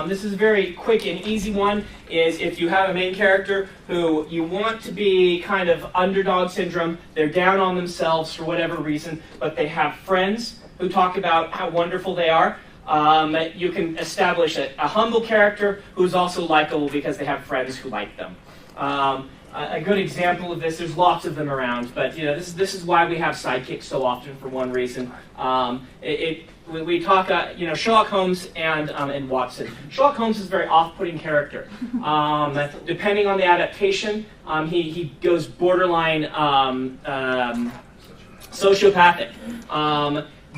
This is a very quick and easy one, is if you have a main character who you want to be kind of underdog syndrome, they're down on themselves for whatever reason, but they have friends who talk about how wonderful they are. You can establish a humble character who's also likable because they have friends who like them. A good example of this, there's lots of them around, but this is why we have sidekicks so often for one reason. We talk, Sherlock Holmes and Watson. Sherlock Holmes is a very off-putting character. Depending on the adaptation, he goes borderline sociopathic.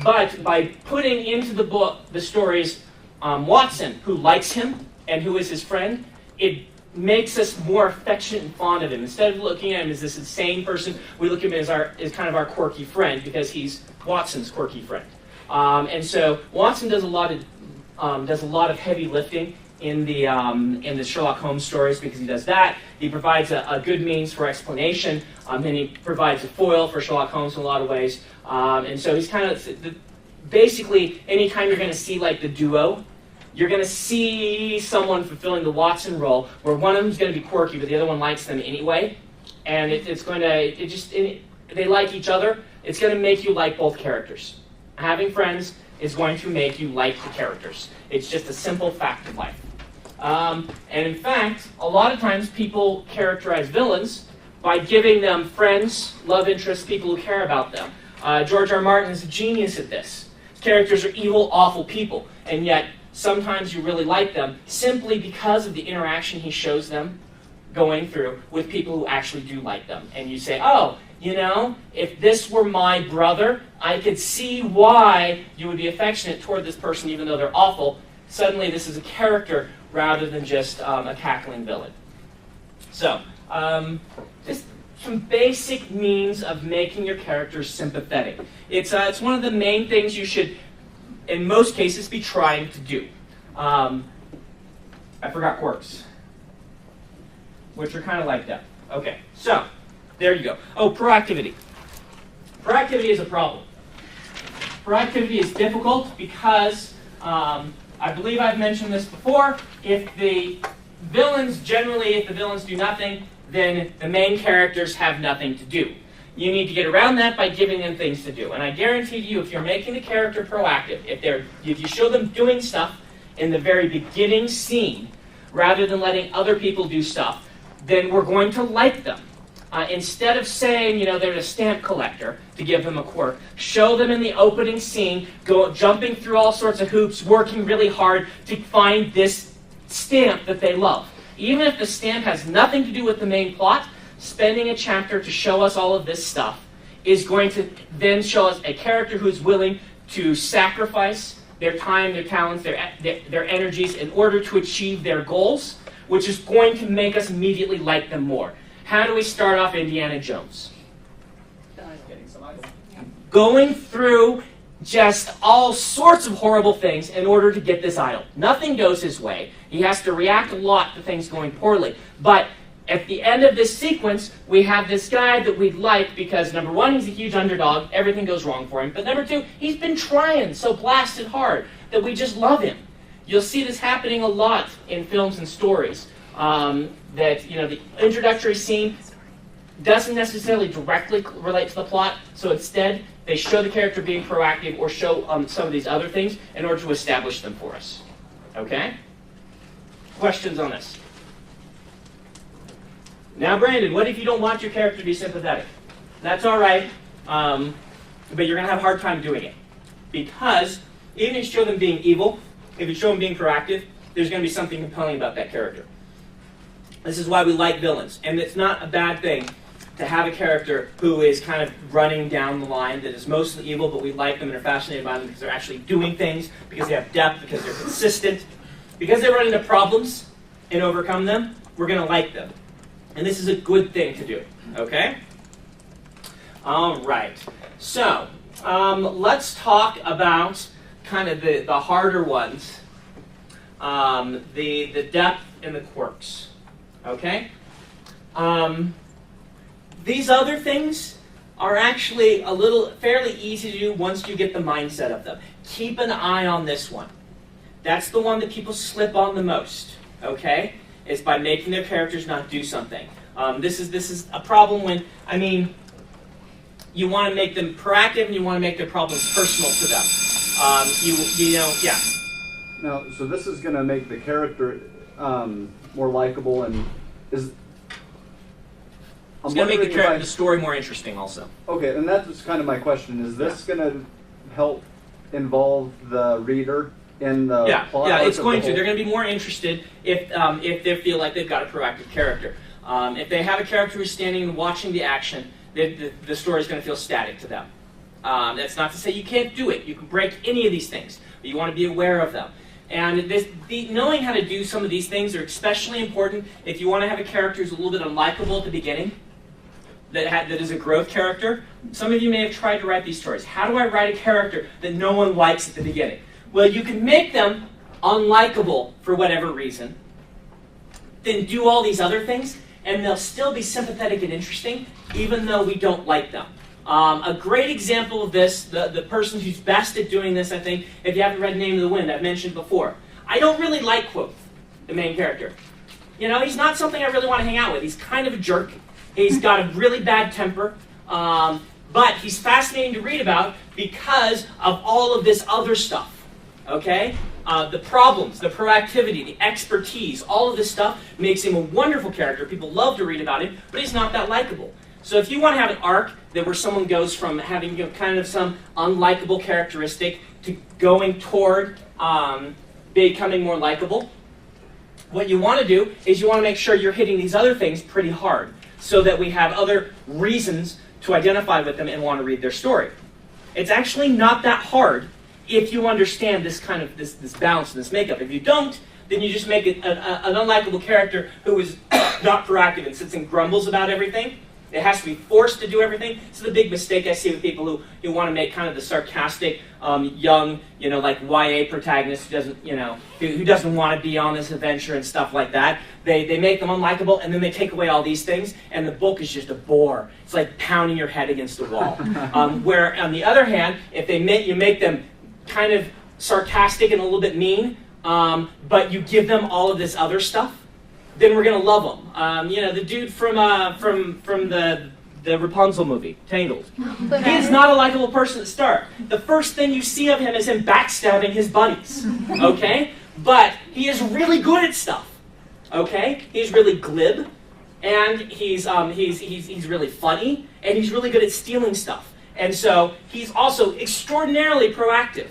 But by putting into the book the stories Watson, who likes him and who is his friend, it makes us more affectionate and fond of him. Instead of looking at him as this insane person, we look at him as kind of our quirky friend because he's Watson's quirky friend. And so Watson does a lot of heavy lifting in the Sherlock Holmes stories because he does that. He provides a good means for explanation, and he provides a foil for Sherlock Holmes in a lot of ways. And so he's kind of basically anytime you're going to see like the duo, you're going to see someone fulfilling the Watson role where one of them's going to be quirky, but the other one likes them anyway, and they like each other. It's going to make you like both characters. Having friends is going to make you like the characters. It's just a simple fact of life. And in fact, a lot of times people characterize villains by giving them friends, love interests, people who care about them. George R. Martin is a genius at this. Characters are evil, awful people, and yet sometimes you really like them simply because of the interaction he shows them going through with people who actually do like them. And you say, oh, if this were my brother, I could see why you would be affectionate toward this person even though they're awful. Suddenly this is a character rather than just a cackling villain. So, just some basic means of making your characters sympathetic. It's one of the main things you should, in most cases, be trying to do. I forgot quirks, which are kind of like that. Okay, so there you go. Oh, proactivity. Proactivity is a problem. Proactivity is difficult because, I believe I've mentioned this before, if the villains do nothing, then the main characters have nothing to do. You need to get around that by giving them things to do. And I guarantee you, if you're making the character proactive, if you show them doing stuff in the very beginning scene, rather than letting other people do stuff, then we're going to like them. Instead of saying, they're a stamp collector, to give them a quirk, show them in the opening scene, jumping through all sorts of hoops, working really hard to find this stamp that they love. Even if the stamp has nothing to do with the main plot, spending a chapter to show us all of this stuff is going to then show us a character who's willing to sacrifice their time, their talents, their energies in order to achieve their goals, which is going to make us immediately like them more. How do we start off Indiana Jones? Going through just all sorts of horrible things in order to get this idol. Nothing goes his way. He has to react a lot to things going poorly. But at the end of this sequence, we have this guy that we like because, number one, he's a huge underdog. Everything goes wrong for him. But number two, he's been trying so blasted hard that we just love him. You'll see this happening a lot in films and stories. The introductory scene doesn't necessarily directly relate to the plot, so instead they show the character being proactive or show some of these other things in order to establish them for us. Okay? Questions on this? Now, Brandon, what if you don't want your character to be sympathetic? That's all right, but you're going to have a hard time doing it. Because even if you show them being evil, if you show them being proactive, there's going to be something compelling about that character. This is why we like villains. And it's not a bad thing to have a character who is kind of running down the line that is mostly evil, but we like them and are fascinated by them because they're actually doing things, because they have depth, because they're consistent. Because they run into problems and overcome them, we're going to like them. And this is a good thing to do. Okay? All right. So, let's talk about kind of the harder ones. The depth and the quirks. Okay? These other things are actually fairly easy to do once you get the mindset of them. Keep an eye on this one. That's the one that people slip on the most, okay? It's by making their characters not do something. This is a problem when, I mean, you want to make them proactive and you want to make their problems personal to them. You know, yeah. Now, so this is going to make the character more likable, and is... It's going to make the story more interesting also. Okay, and that's kind of my question. Is this going to help involve the reader in the plot? Yeah, it's going to. They're going to be more interested if they feel like they've got a proactive character. If they have a character who's standing and watching the action, the story is going to feel static to them. That's not to say you can't do it. You can break any of these things, but you want to be aware of them. And knowing how to do some of these things are especially important if you want to have a character who's a little bit unlikable at the beginning, that is a growth character. Some of you may have tried to write these stories. How do I write a character that no one likes at the beginning? Well, you can make them unlikable for whatever reason, then do all these other things, and they'll still be sympathetic and interesting, even though we don't like them. A great example of this, the person who's best at doing this, I think, if you haven't read Name of the Wind, I've mentioned before. I don't really like Quoth, the main character. You know, he's not something I really want to hang out with. He's kind of a jerk. He's got a really bad temper. But he's fascinating to read about because of all of this other stuff. Okay? The problems, the proactivity, the expertise, all of this stuff makes him a wonderful character. People love to read about him, but he's not that likable. So if you want to have an arc where someone goes from having kind of some unlikable characteristic to going toward becoming more likable, what you want to do is you want to make sure you're hitting these other things pretty hard so that we have other reasons to identify with them and want to read their story. It's actually not that hard if you understand this kind of this balance and this makeup. If you don't, then you just make an unlikable character who is not proactive and sits and grumbles about everything. It has to be forced to do everything. It's the big mistake I see with people who want to make kind of the sarcastic, young, like YA protagonist who doesn't want to be on this adventure and stuff like that. They make them unlikable, and then they take away all these things, and the book is just a bore. It's like pounding your head against the wall. Where, on the other hand, if you make them kind of sarcastic and a little bit mean, but you give them all of this other stuff, then we're gonna love them. The dude from the Rapunzel movie, Tangled. He is not a likable person to start. The first thing you see of him is him backstabbing his buddies. Okay, but he is really good at stuff. Okay, he's really glib, and he's really funny, and he's really good at stealing stuff. And so he's also extraordinarily proactive.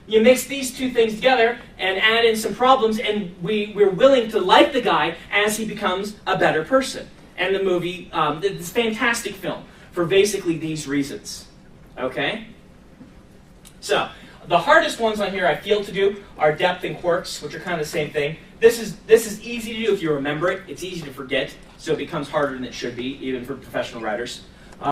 You mix these two things together and add in some problems, and we're willing to like the guy as he becomes a better person. And the movie, it's a fantastic film for basically these reasons. Okay? So, the hardest ones on here I feel to do are depth and quirks, which are kind of the same thing. This is easy to do if you remember it. It's easy to forget, so it becomes harder than it should be, even for professional writers.